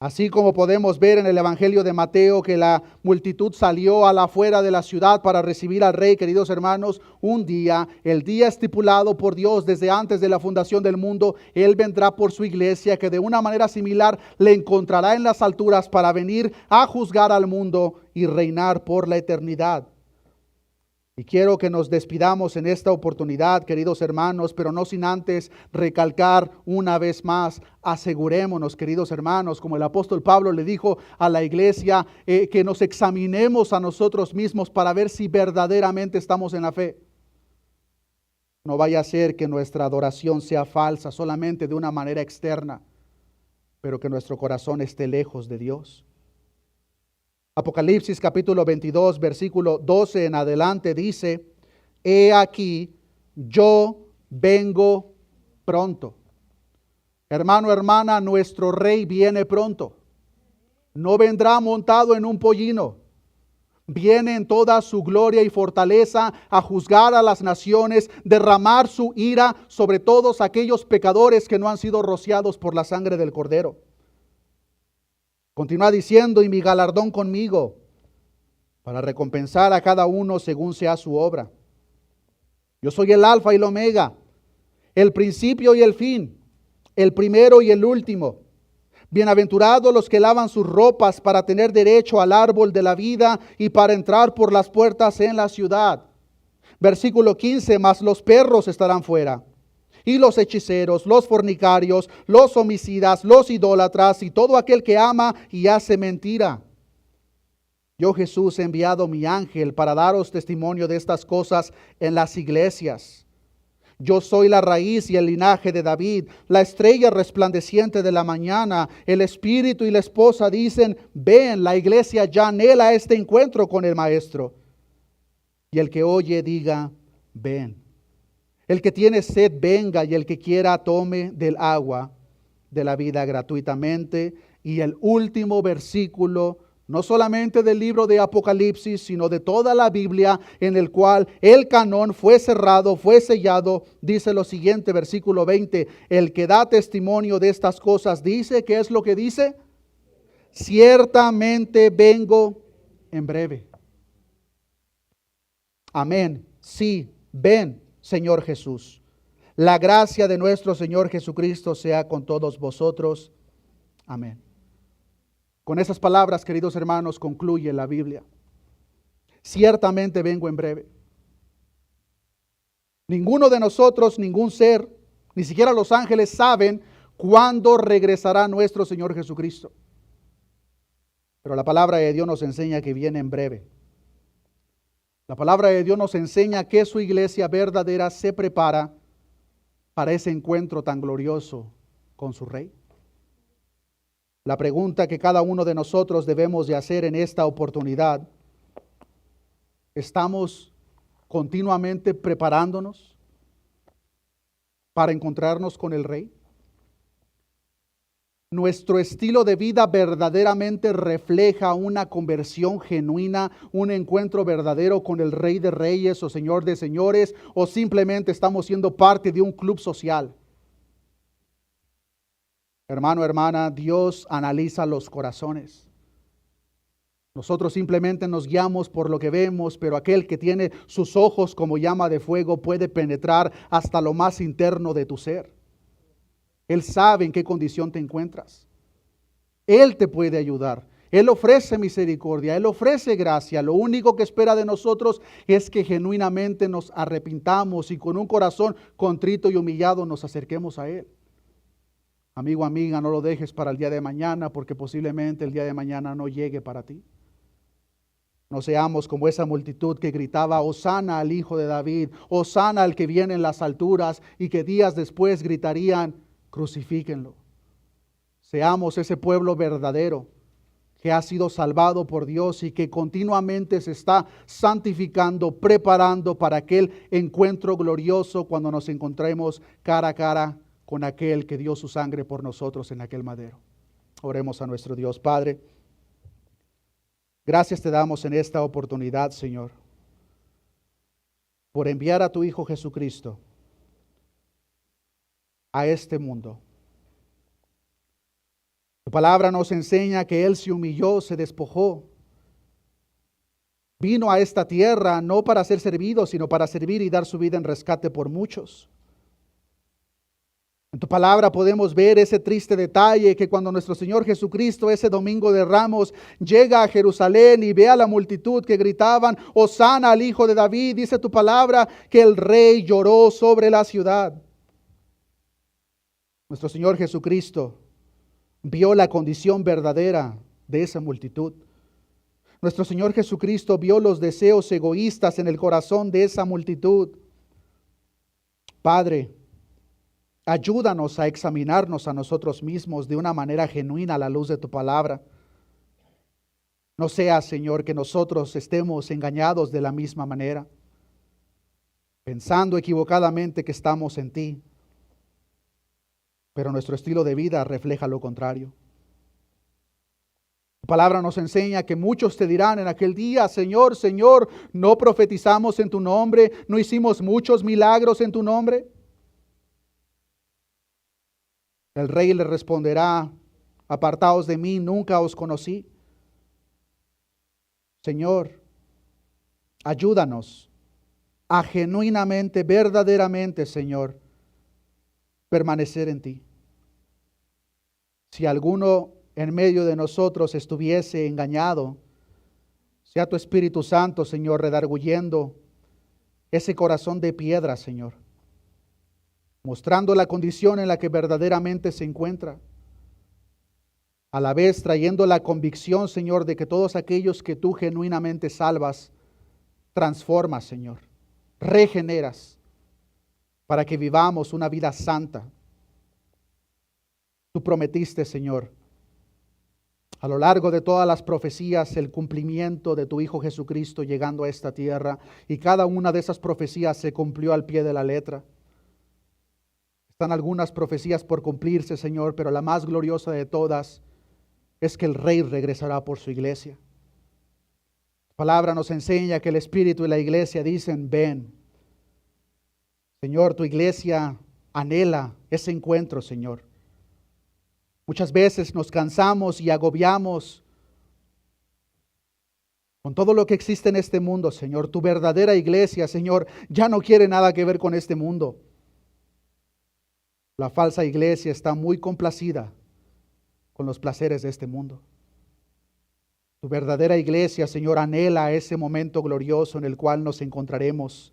Así como podemos ver en el Evangelio de Mateo que la multitud salió a la afuera de la ciudad para recibir al Rey, queridos hermanos, un día, el día estipulado por Dios desde antes de la fundación del mundo, Él vendrá por su iglesia que de una manera similar le encontrará en las alturas para venir a juzgar al mundo y reinar por la eternidad. Y quiero que nos despidamos en esta oportunidad, queridos hermanos, pero no sin antes recalcar una vez más, asegurémonos, queridos hermanos, como el apóstol Pablo le dijo a la iglesia, que nos examinemos a nosotros mismos para ver si verdaderamente estamos en la fe. No vaya a ser que nuestra adoración sea falsa, solamente de una manera externa, pero que nuestro corazón esté lejos de Dios. Apocalipsis capítulo 22, versículo 12 en adelante dice, he aquí, yo vengo pronto. Hermano, hermana, nuestro Rey viene pronto. No vendrá montado en un pollino. Viene en toda su gloria y fortaleza a juzgar a las naciones, derramar su ira sobre todos aquellos pecadores que no han sido rociados por la sangre del Cordero. Continúa diciendo, y mi galardón conmigo, para recompensar a cada uno según sea su obra. Yo soy el Alfa y el Omega, el principio y el fin, el primero y el último. Bienaventurados los que lavan sus ropas para tener derecho al árbol de la vida y para entrar por las puertas en la ciudad. Versículo 15, mas los perros estarán fuera. Y los hechiceros, los fornicarios, los homicidas, los idólatras y todo aquel que ama y hace mentira. Yo, Jesús, he enviado mi ángel para daros testimonio de estas cosas en las iglesias. Yo soy la raíz y el linaje de David, la estrella resplandeciente de la mañana. El espíritu y la esposa dicen, ven, la iglesia ya anhela este encuentro con el Maestro. Y el que oye diga, ven. El que tiene sed venga y el que quiera tome del agua de la vida gratuitamente. Y el último versículo, no solamente del libro de Apocalipsis, sino de toda la Biblia, en el cual el canón fue cerrado, fue sellado, dice lo siguiente, versículo 20, el que da testimonio de estas cosas dice, ¿qué es lo que dice? Ciertamente vengo en breve. Amén. Sí, ven, Señor Jesús. La gracia de nuestro Señor Jesucristo sea con todos vosotros. Amén. Con esas palabras, queridos hermanos, concluye la Biblia. Ciertamente vengo en breve. Ninguno de nosotros, ningún ser, ni siquiera los ángeles saben cuándo regresará nuestro Señor Jesucristo. Pero la palabra de Dios nos enseña que viene en breve. La palabra de Dios nos enseña que su iglesia verdadera se prepara para ese encuentro tan glorioso con su Rey. La pregunta que cada uno de nosotros debemos de hacer en esta oportunidad, ¿estamos continuamente preparándonos para encontrarnos con el Rey? ¿Nuestro estilo de vida verdaderamente refleja una conversión genuina, un encuentro verdadero con el Rey de Reyes o Señor de Señores, o simplemente estamos siendo parte de un club social? Hermano, hermana, Dios analiza los corazones. Nosotros simplemente nos guiamos por lo que vemos, pero aquel que tiene sus ojos como llama de fuego puede penetrar hasta lo más interno de tu ser. Él sabe en qué condición te encuentras. Él te puede ayudar. Él ofrece misericordia, Él ofrece gracia. Lo único que espera de nosotros es que genuinamente nos arrepintamos y con un corazón contrito y humillado nos acerquemos a Él. Amigo, amiga, no lo dejes para el día de mañana, porque posiblemente el día de mañana no llegue para ti. No seamos como esa multitud que gritaba, Hosana al Hijo de David, Hosana al que viene en las alturas, y que días después gritarían, crucifíquenlo. Seamos ese pueblo verdadero que ha sido salvado por Dios y que continuamente se está santificando, preparando para aquel encuentro glorioso cuando nos encontremos cara a cara con aquel que dio su sangre por nosotros en aquel madero. Oremos a nuestro Dios. Padre, gracias te damos en esta oportunidad, Señor, por enviar a tu Hijo Jesucristo a este mundo. Tu palabra nos enseña que Él se humilló, se despojó. Vino a esta tierra no para ser servido, sino para servir y dar su vida en rescate por muchos. En tu palabra podemos ver ese triste detalle que cuando nuestro Señor Jesucristo ese domingo de Ramos llega a Jerusalén y ve a la multitud que gritaban, Hosana al Hijo de David, dice tu palabra que el Rey lloró sobre la ciudad. Nuestro Señor Jesucristo vio la condición verdadera de esa multitud. Nuestro Señor Jesucristo vio los deseos egoístas en el corazón de esa multitud. Padre, ayúdanos a examinarnos a nosotros mismos de una manera genuina a la luz de tu palabra. No sea, Señor, que nosotros estemos engañados de la misma manera, pensando equivocadamente que estamos en ti, pero nuestro estilo de vida refleja lo contrario. Tu palabra nos enseña que muchos te dirán en aquel día, Señor, Señor, ¿no profetizamos en tu nombre? ¿No hicimos muchos milagros en tu nombre? El Rey le responderá, apartaos de mí, nunca os conocí. Señor, ayúdanos a genuinamente, verdaderamente, Señor, permanecer en ti. Si alguno en medio de nosotros estuviese engañado, sea tu Espíritu Santo, Señor, redarguyendo ese corazón de piedra, Señor, mostrando la condición en la que verdaderamente se encuentra, a la vez trayendo la convicción, Señor, de que todos aquellos que tú genuinamente salvas, transformas, Señor, regeneras, para que vivamos una vida santa. Tú prometiste, Señor, a lo largo de todas las profecías, el cumplimiento de tu Hijo Jesucristo llegando a esta tierra, y cada una de esas profecías se cumplió al pie de la letra. Están algunas profecías por cumplirse, Señor, pero la más gloriosa de todas es que el Rey regresará por su iglesia. La palabra nos enseña que el Espíritu y la iglesia dicen, ven. Señor, tu iglesia anhela ese encuentro, Señor. Muchas veces nos cansamos y agobiamos con todo lo que existe en este mundo, Señor. Tu verdadera iglesia, Señor, ya no quiere nada que ver con este mundo. La falsa iglesia está muy complacida con los placeres de este mundo. Tu verdadera iglesia, Señor, anhela ese momento glorioso en el cual nos encontraremos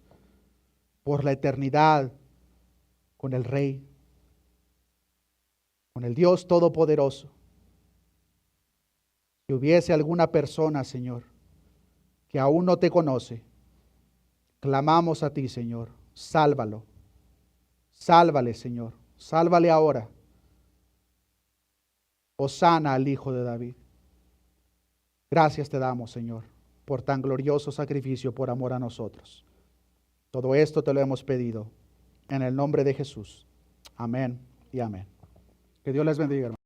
por la eternidad con el Rey, con el Dios Todopoderoso. Si hubiese alguna persona, Señor, que aún no te conoce, clamamos a ti, Señor, sálvalo. Sálvale, Señor, sálvale ahora. Hosana al Hijo de David. Gracias te damos, Señor, por tan glorioso sacrificio por amor a nosotros. Todo esto te lo hemos pedido en el nombre de Jesús. Amén y amén. Que Dios les bendiga, hermanos.